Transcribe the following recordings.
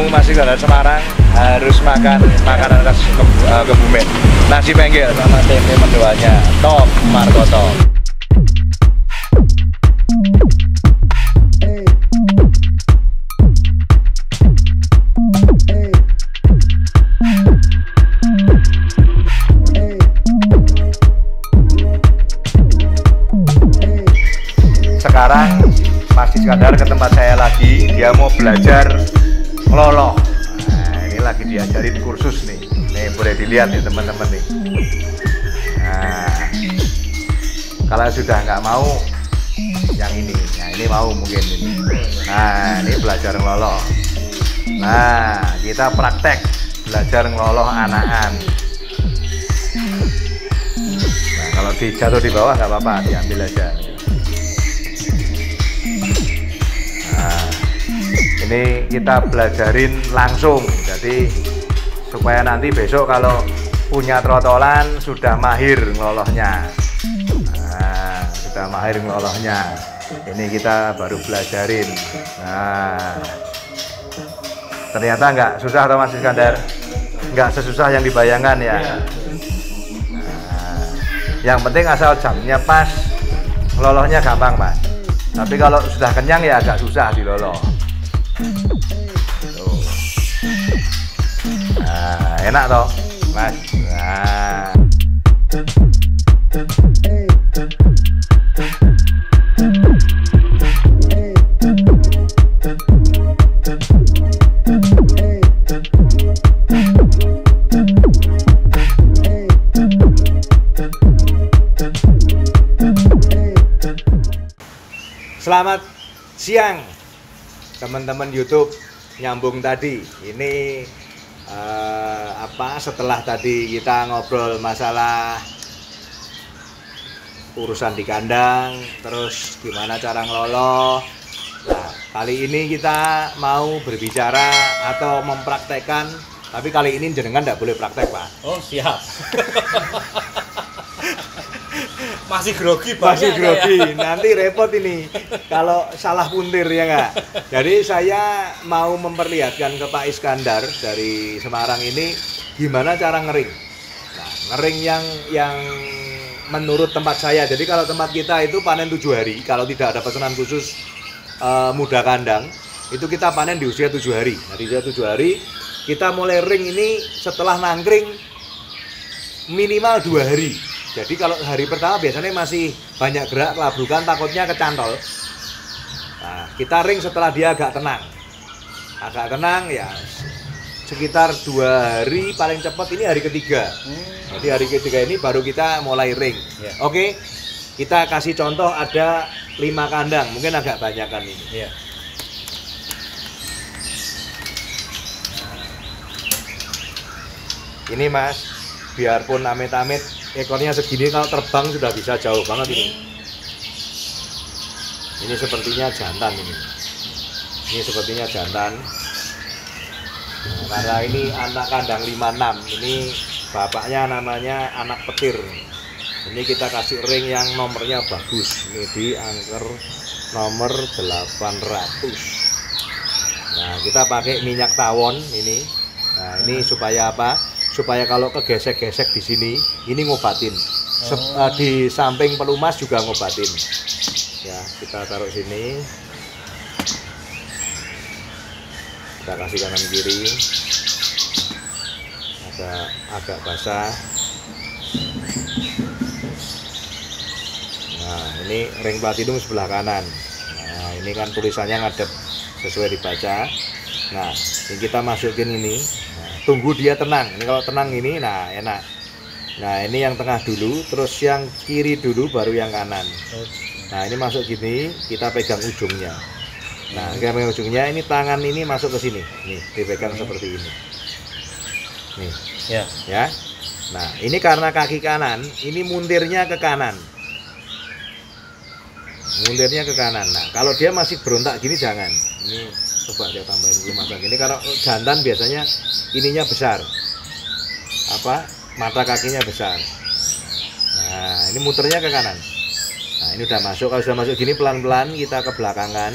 tamu masih dari Semarang harus makan makanan khas Kebumen. Nasi penggel sama tempe mendoannya top Markoto. Sekarang Mas Iskandar ke tempat saya lagi, dia mau belajar ngeloloh. Nah, ini lagi diajarin kursus nih. Nih boleh dilihat nih teman-teman nih. Nah, kalau sudah nggak mau yang ini, nah ini mau mungkin ini. Nah, ini belajar ngeloloh. Nah, kita praktek belajar ngeloloh anakan. Nah, kalau dijatuh di bawah nggak apa-apa, diambil aja. Nah, ini kita belajarin langsung, jadi supaya nanti besok kalau punya trotolan sudah mahir ngelolohnya. Nah, sudah mahir ngelolohnya. Ini kita baru belajarin. Nah, ternyata nggak susah toh Mas Iskandar, nggak sesusah yang dibayangkan ya. Nah, yang penting asal jamnya pas, ngelolohnya gampang Mas. Tapi kalau sudah kenyang ya agak susah diloloh. Nah, enak toh, Mas. Nah. Selamat siang teman-teman YouTube. Nyambung tadi ini setelah tadi kita ngobrol masalah urusan di kandang, terus gimana cara ngeloloh. Nah, kali ini kita mau berbicara atau mempraktekkan, tapi kali ini jenengan nggak boleh praktek Pak. Oh siap. Masih grogi Pak. Masih grogi, nanti repot ini kalau salah puntir ya nggak. Jadi saya mau memperlihatkan ke Pak Iskandar dari Semarang ini gimana cara ngering. Nah, ngering yang menurut tempat saya. Jadi kalau tempat kita itu panen 7 hari, kalau tidak ada pesanan khusus muda kandang, itu kita panen di usia 7 hari. Nah, di usia 7 hari kita mulai ring ini setelah nangkring minimal 2 hari. Jadi kalau hari pertama biasanya masih banyak gerak, kelabrukan, takutnya kecantol. Nah, kita ring setelah dia agak tenang. Agak tenang ya sekitar 2 hari paling cepat, ini hari ketiga. Jadi hari ketiga ini baru kita mulai ring. Yeah. Oke, kita kasih contoh ada 5 kandang, mungkin agak banyakan ini. Yeah. Ini Mas, biarpun amit-amit ekornya segini, kalau terbang sudah bisa jauh banget ini. Ini sepertinya jantan ini. Ini sepertinya jantan. Nah, karena ini anak kandang 56. Ini bapaknya namanya anak petir. Ini kita kasih ring yang nomornya bagus. Ini di angker nomor 800. Nah, kita pakai minyak tawon ini. Nah, ini supaya apa? Supaya kalau kegesek-gesek di sini, ini ngobatin. Di samping pelumas juga ngobatin. Ya, kita taruh sini. Kita kasih kanan kiri. Agak basah. Nah, ini ring platinum sebelah kanan. Nah, ini kan tulisannya ngadep sesuai dibaca. Nah, ini kita masukin ini. Tunggu dia tenang. Ini kalau tenang ini, nah enak. Nah, ini yang tengah dulu, terus yang kiri dulu, baru yang kanan. Nah, ini masuk gini, kita pegang ujungnya. Nah, kita pegang ujungnya, ini tangan ini masuk ke sini. Nih, dipegang seperti ini. Nih, ya. Nah, ini karena kaki kanan, ini muntirnya ke kanan. Muntirnya ke kanan. Nah, kalau dia masih berontak gini jangan. Ini coba dia tambahin dulu masang ini. Kalau jantan biasanya ininya besar, mata kakinya besar. Nah, ini muternya ke kanan. Nah, ini udah masuk. Kalau sudah masuk gini, pelan-pelan kita ke belakangan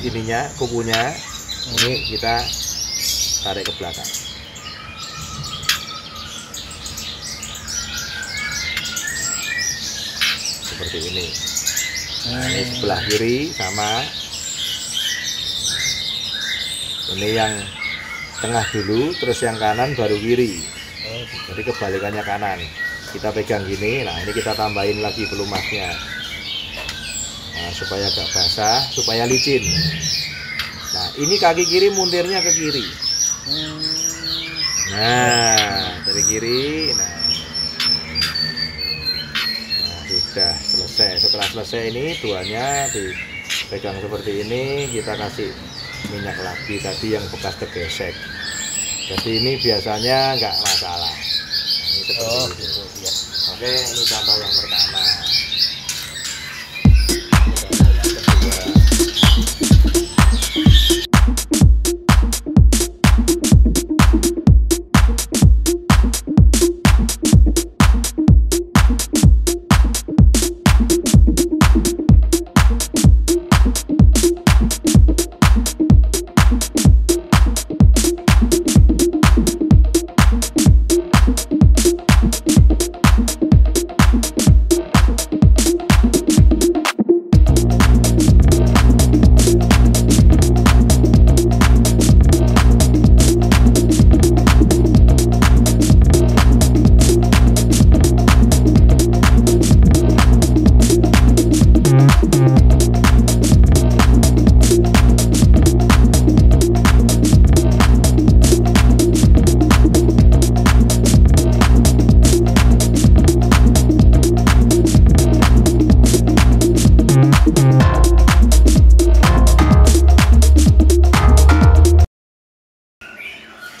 ininya, kukunya. Ini kita tarik ke belakang. Seperti ini. Nah, ini sebelah kiri sama. Ini yang tengah dulu, terus yang kanan baru kiri. Jadi kebalikannya kanan. Kita pegang gini. Nah, ini kita tambahin lagi pelumasnya. Nah, supaya agak basah, supaya licin. Nah, ini kaki kiri muntirnya ke kiri. Nah, dari kiri. Nah, sudah selesai. Setelah selesai ini duanya dipegang seperti ini, kita kasih minyak lagi tadi yang bekas tergesek. Jadi ini biasanya nggak masalah. Ini seperti itu. Gitu, ya. Oke, ini contoh yang pertama.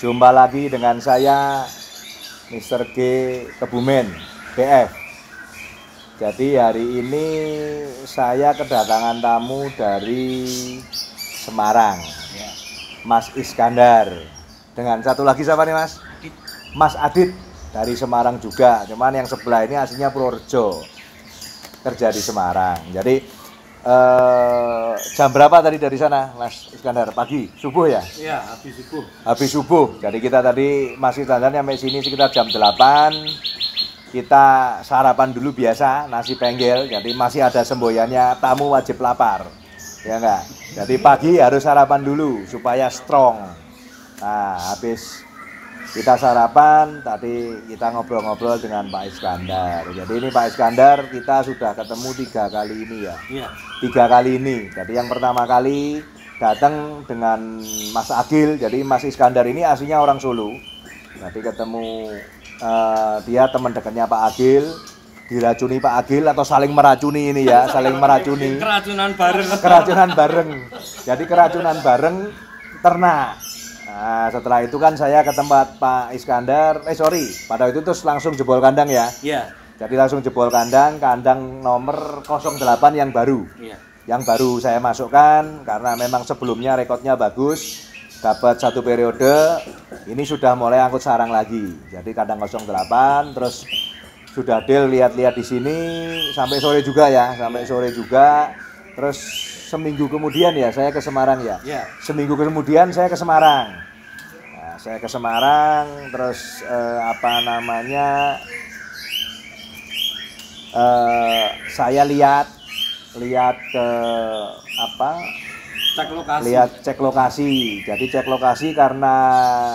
Jumpa lagi dengan saya Mr. G Kebumen BF. Jadi hari ini saya kedatangan tamu dari Semarang, Mas Iskandar. Dengan satu lagi siapa nih Mas? Mas Adit dari Semarang juga. Cuman yang sebelah ini aslinya Purworejo, kerja di Semarang. Jadi jam berapa tadi dari sana, Mas Iskandar? Pagi, subuh ya? Iya, habis subuh. Habis subuh. Jadi kita tadi Mas Iskandar sampai sini sekitar jam 8. Kita sarapan dulu biasa, nasi penggel. Jadi masih ada semboyannya, tamu wajib lapar. Ya enggak? Jadi pagi harus sarapan dulu supaya strong. Nah, habis kita sarapan, tadi kita ngobrol-ngobrol dengan Pak Iskandar. Jadi ini Pak Iskandar kita sudah ketemu 3 kali ini ya. Iya. 3 kali ini. Jadi yang pertama kali datang dengan Mas Agil. Jadi Mas Iskandar ini aslinya orang Solo. Jadi ketemu dia teman dekatnya Pak Agil. Diracuni Pak Agil atau saling meracuni ini ya, saling meracuni. Keracunan bareng. Keracunan bareng. Jadi keracunan bareng ternak. Nah, setelah itu kan saya ke tempat Pak Iskandar, pada itu terus langsung jebol kandang ya. Iya. Jadi langsung jebol kandang nomor 08 yang baru. Iya. Yang baru saya masukkan karena memang sebelumnya rekodnya bagus, dapat 1 periode, ini sudah mulai angkut sarang lagi. Jadi kandang 08, terus sudah deal lihat-lihat di sini sampai sore juga ya, sampai sore juga. Terus seminggu kemudian ya saya ke Semarang ya. Iya. Seminggu kemudian saya ke Semarang. Nah, saya ke Semarang terus saya lihat ke Cek lokasi. lihat cek lokasi. Jadi cek lokasi karena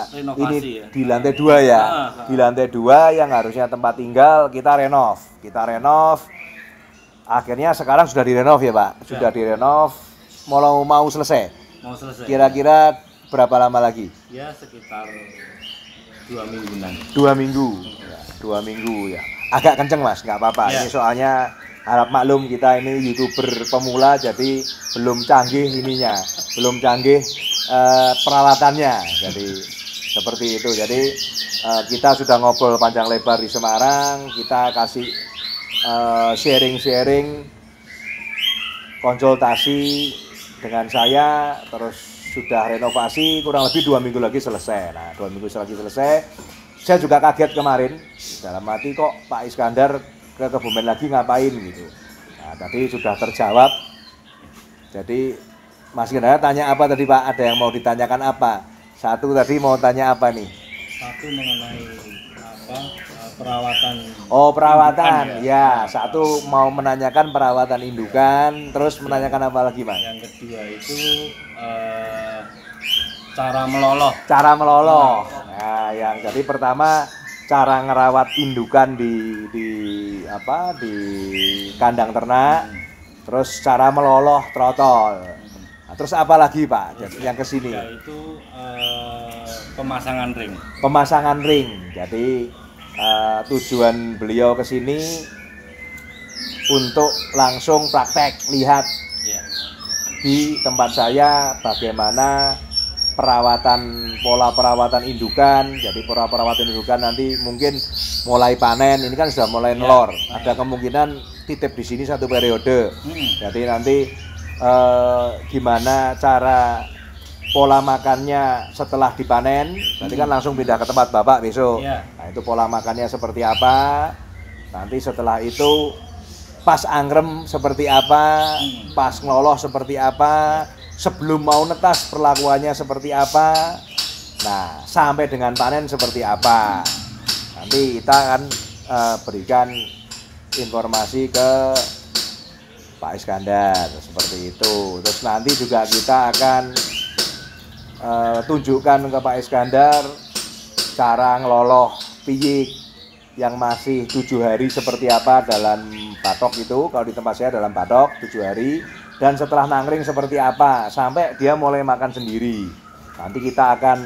Renovasi ini ya. di lantai 2 ya. Di lantai 2 yang harusnya tempat tinggal kita renov. Akhirnya sekarang sudah direnov ya Pak. Sudah direnov, mau selesai. Mau selesai. Kira-kira berapa lama lagi? Ya sekitar 2 mingguan. 2 minggu. 2 minggu ya. Agak kenceng Mas, nggak apa-apa. Ya. Ini soalnya harap maklum kita ini YouTuber pemula jadi belum canggih ininya, belum canggih peralatannya. Jadi seperti itu. Jadi kita sudah ngobrol panjang lebar di Semarang, kita kasih sharing-sharing, konsultasi dengan saya, terus sudah renovasi kurang lebih 2 minggu lagi selesai. Nah, 2 minggu lagi selesai. Saya juga kaget kemarin, dalam hati kok Pak Iskandar ke Kebumen lagi ngapain gitu. Nah, tadi sudah terjawab. Jadi Mas Iskandar tanya apa tadi Pak? Ada yang mau ditanyakan apa? Satu tadi mau tanya apa nih? Satu mengenai apa perawatan. Oh perawatan, indukan, ya. Satu mau menanyakan perawatan indukan, terus menanyakan apa lagi Mas? Yang kedua itu cara meloloh. Cara meloloh. Nah, yang jadi pertama cara ngerawat indukan di apa di kandang ternak, terus cara meloloh trotol. Nah, terus apa lagi Pak? Jadi, yang kesini? Yaitu pemasangan ring. Pemasangan ring. Jadi tujuan beliau ke sini untuk langsung praktek lihat Ya. di tempat saya bagaimana pola perawatan indukan. Jadi pola perawatan indukan nanti mungkin mulai panen, ini kan sudah mulai nelor. Ada kemungkinan titip di sini satu periode. Jadi nanti gimana cara pola makannya setelah dipanen, nanti kan langsung pindah ke tempat Bapak besok. Nah itu pola makannya seperti apa, nanti setelah itu pas angrem seperti apa, pas ngeloloh seperti apa, sebelum mau netas perlakuannya seperti apa, nah sampai dengan panen seperti apa. Nanti kita akan berikan informasi ke Pak Iskandar seperti itu. Terus nanti juga kita akan tunjukkan ke Pak Iskandar cara ngeloloh piyik yang masih 7 hari seperti apa dalam batok itu. Kalau di tempat saya dalam batok 7 hari, dan setelah nangring seperti apa sampai dia mulai makan sendiri. Nanti kita akan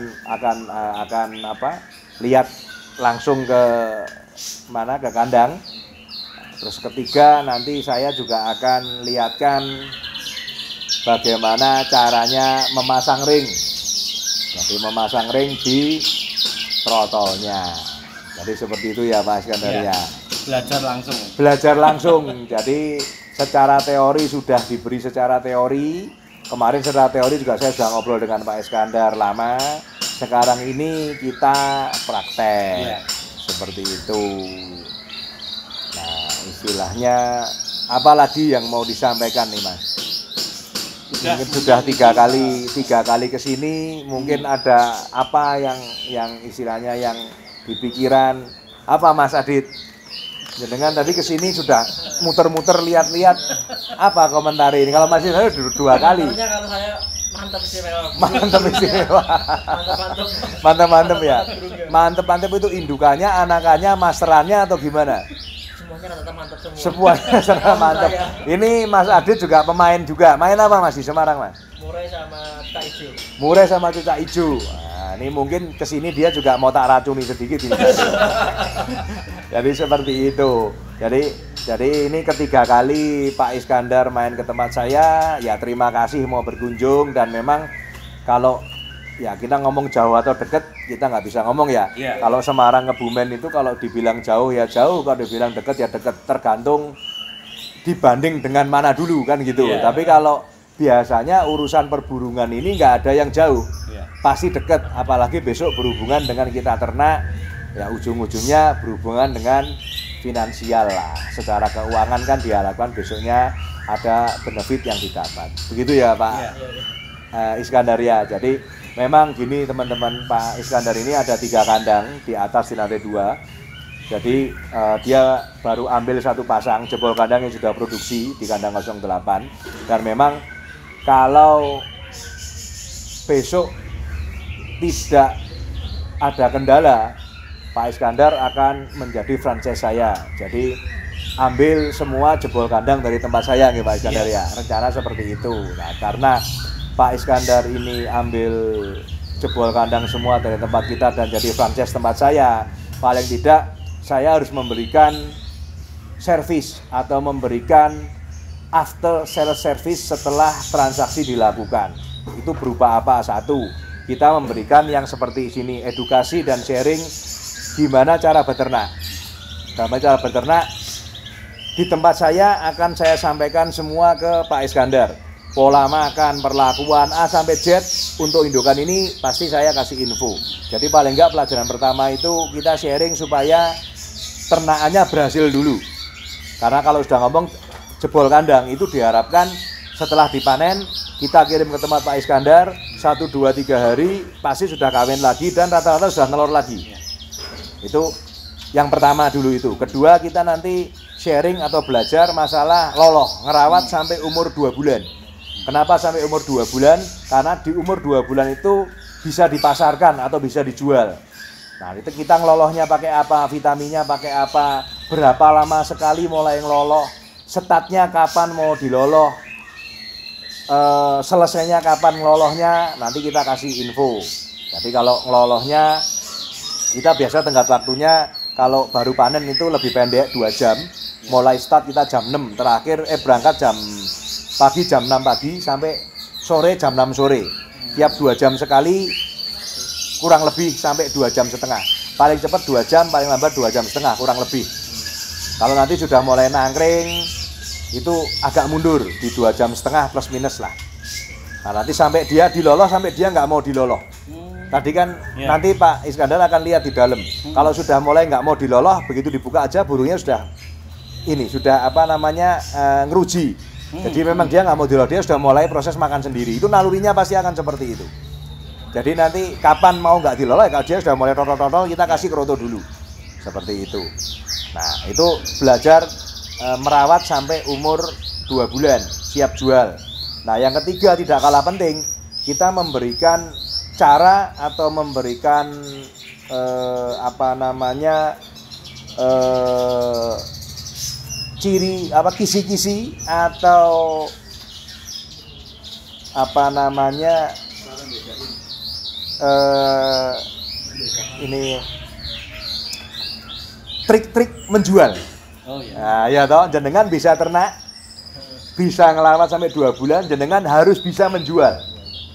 apa? Lihat langsung ke mana, ke kandang. Terus ketiga nanti saya juga akan lihatkan bagaimana caranya memasang ring. Jadi memasang ring di trotolnya. Jadi seperti itu ya Pak Iskandar ya. Belajar langsung. Belajar langsung. Jadi secara teori sudah diberi secara teori. Kemarin secara teori juga saya sudah ngobrol dengan Pak Iskandar lama. Sekarang ini kita praktek. Seperti itu. Nah, istilahnya apalagi yang mau disampaikan nih Mas? Mungkin sudah tiga kali kesini, mungkin ada apa yang istilahnya yang di pikiran apa Mas Adit? Dengan tadi kesini sudah muter-muter lihat-lihat, apa komentar ini? Kalau masih saya 2 kali. Kalau saya mantap istimewa. Mantap istimewa. Mantap ya. Mantap itu indukannya, anakannya, masterannya atau gimana? Semuanya rata-rata mantap semua. Semuanya serta mantap. Ini Mas Adit juga pemain juga. Main apa Mas di Semarang Mas? Murai sama Cucak Ijo. Murai sama Cucak Ijo. Nah, ini mungkin kesini dia juga mau tak racuni sedikit ini. Jadi seperti itu. Jadi ini ketiga kali Pak Iskandar main ke tempat saya. Ya terima kasih mau berkunjung, dan memang kalau ya kita ngomong jauh atau deket kita nggak bisa ngomong ya. Kalau Semarang Kebumen itu kalau dibilang jauh ya jauh, kalau dibilang deket ya deket, tergantung dibanding dengan mana dulu kan gitu. Tapi kalau biasanya urusan perburungan ini nggak ada yang jauh, pasti deket. Apalagi besok berhubungan dengan kita ternak, ya ujung-ujungnya berhubungan dengan finansial lah. Secara keuangan kan diharapkan besoknya ada benefit yang didapat. Begitu ya Pak Iskandar ya. Jadi memang gini teman-teman, Pak Iskandar ini ada 3 kandang di atas di lantai 2. Jadi dia baru ambil 1 pasang jebol kandang yang sudah produksi di kandang 08. Dan memang kalau besok tidak ada kendala, Pak Iskandar akan menjadi franchise saya. Jadi ambil semua jebol kandang dari tempat saya nih Pak Iskandar ya. Rencana seperti itu. Nah, karena Pak Iskandar ini ambil jebol kandang semua dari tempat kita dan jadi franchise tempat saya, paling tidak saya harus memberikan service atau memberikan after sales service setelah transaksi dilakukan. Itu berupa apa? 1, kita memberikan yang seperti sini, edukasi dan sharing gimana cara beternak. Gimana cara beternak di tempat saya akan saya sampaikan semua ke Pak Iskandar. Pola makan, perlakuan A sampai Z untuk indukan ini pasti saya kasih info. Jadi paling enggak pelajaran pertama itu kita sharing supaya ternakannya berhasil dulu. Karena kalau sudah ngomong jebol kandang itu diharapkan setelah dipanen kita kirim ke tempat Pak Iskandar 1, 2, 3 hari pasti sudah kawin lagi dan rata-rata sudah nelor lagi. Itu yang pertama dulu itu. Kedua, kita nanti sharing atau belajar masalah loloh, ngerawat sampai umur 2 bulan. Kenapa sampai umur 2 bulan? Karena di umur 2 bulan itu bisa dipasarkan atau bisa dijual. Nah, itu kita ngelolohnya pakai apa, vitaminnya pakai apa, berapa lama sekali mulai ngeloloh, statnya kapan mau diloloh, selesainya kapan ngelolohnya, nanti kita kasih info. Jadi kalau ngelolohnya, kita biasa tenggat waktunya, kalau baru panen itu lebih pendek 2 jam, mulai start kita jam 6, terakhir berangkat pagi jam 6 pagi sampai sore jam 6 sore. Tiap 2 jam sekali, kurang lebih sampai 2 jam setengah. Paling cepat 2 jam, paling lambat 2 jam setengah, kurang lebih. Kalau nanti sudah mulai nangkring, itu agak mundur di 2 jam setengah plus minus lah. Nah, nanti sampai dia diloloh, sampai dia nggak mau diloloh. Tadi kan nanti Pak Iskandar akan lihat di dalam. Kalau sudah mulai nggak mau diloloh, begitu dibuka aja burungnya sudah ngeruji. Jadi memang dia nggak mau diloloh, dia sudah mulai proses makan sendiri. Itu nalurinya pasti akan seperti itu. Jadi nanti kapan mau nggak diloloh, kalau dia sudah mulai totol-totol, kita kasih keroto dulu. Seperti itu. Nah, itu belajar merawat sampai umur 2 bulan, siap jual. Nah, yang ketiga tidak kalah penting, kita memberikan cara atau memberikan kisi-kisi atau ini trik-trik menjual. Oh iya. Nah, ya toh, jenengan bisa ternak, bisa ngelawat sampai 2 bulan, jenengan harus bisa menjual.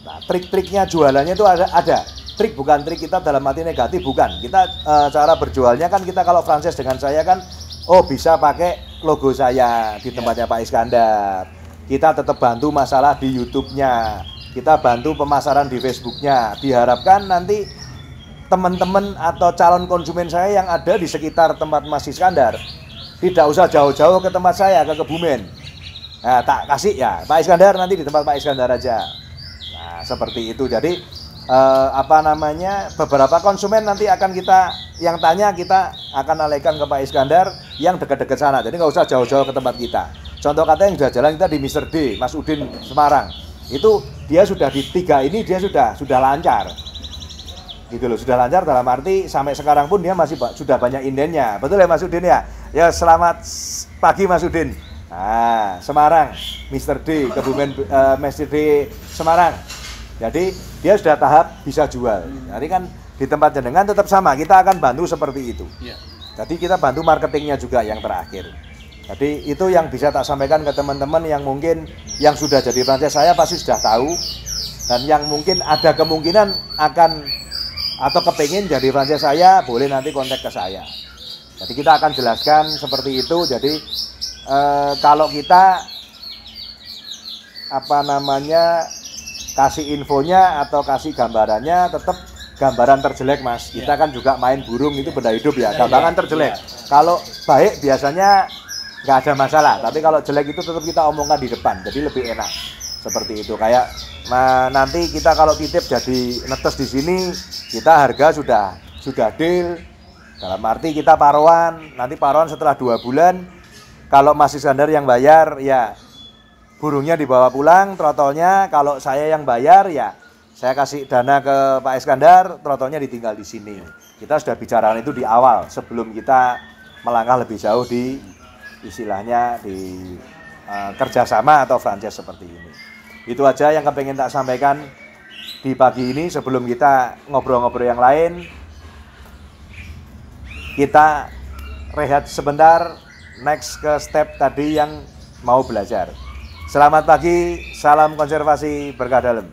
Nah, trik-triknya jualannya itu ada. Trik bukan trik kita dalam arti negatif, bukan. Kita cara berjualnya kan kita kalau franchise dengan saya kan, bisa pakai logo saya di tempatnya Pak Iskandar. Kita tetap bantu masalah di YouTube-nya. Kita bantu pemasaran di Facebook-nya. Diharapkan nanti teman-teman atau calon konsumen saya yang ada di sekitar tempat Mas Iskandar tidak usah jauh-jauh ke tempat saya, ke Kebumen. Nah, tak kasih ya, Pak Iskandar nanti di tempat Pak Iskandar aja. Nah, seperti itu. Jadi beberapa konsumen nanti akan yang tanya kita akan alihkan ke Pak Iskandar yang dekat-dekat sana. Jadi nggak usah jauh-jauh ke tempat kita. Contoh kata yang sudah jalan kita di Mr. D, Mas Udin Semarang. Itu dia sudah di 3 ini dia sudah lancar. Gitu loh, sudah lancar dalam arti sampai sekarang pun dia masih sudah banyak indennya. Betul ya Mas Udin ya? Ya, selamat pagi Mas Udin. Nah, Semarang, Mr. D, Kebumen Mr. D Semarang. Jadi dia sudah tahap bisa jual. Jadi kan di tempat jenengan tetap sama, kita akan bantu seperti itu. Jadi kita bantu marketingnya juga yang terakhir. Jadi itu yang bisa tak sampaikan ke teman-teman yang mungkin yang sudah jadi franchise saya pasti sudah tahu, dan yang mungkin ada kemungkinan akan atau kepingin jadi franchise saya, boleh nanti kontak ke saya. Jadi kita akan jelaskan seperti itu. Jadi kalau kita kasih infonya atau kasih gambarannya tetap gambaran terjelek Mas. Kita kan juga main burung itu benda hidup ya, gambaran terjelek. Kalau baik biasanya nggak ada masalah, tapi kalau jelek itu tetap kita omongkan di depan, jadi lebih enak. Seperti itu. Kayak nanti kita kalau titip jadi netes di sini, kita harga sudah deal. Dalam arti kita paruan, nanti paruan setelah 2 bulan. Kalau Mas Iskandar yang bayar, ya burungnya dibawa pulang, trotolnya. Kalau saya yang bayar, ya saya kasih dana ke Pak Iskandar, trotolnya ditinggal di sini. Kita sudah bicarakan itu di awal, sebelum kita melangkah lebih jauh di istilahnya di kerjasama atau franchise seperti ini. Itu aja yang kepengen tak sampaikan di pagi ini. Sebelum kita ngobrol-ngobrol yang lain, kita rehat sebentar, next ke step tadi yang mau belajar. Selamat pagi, salam konservasi, berkah dalam.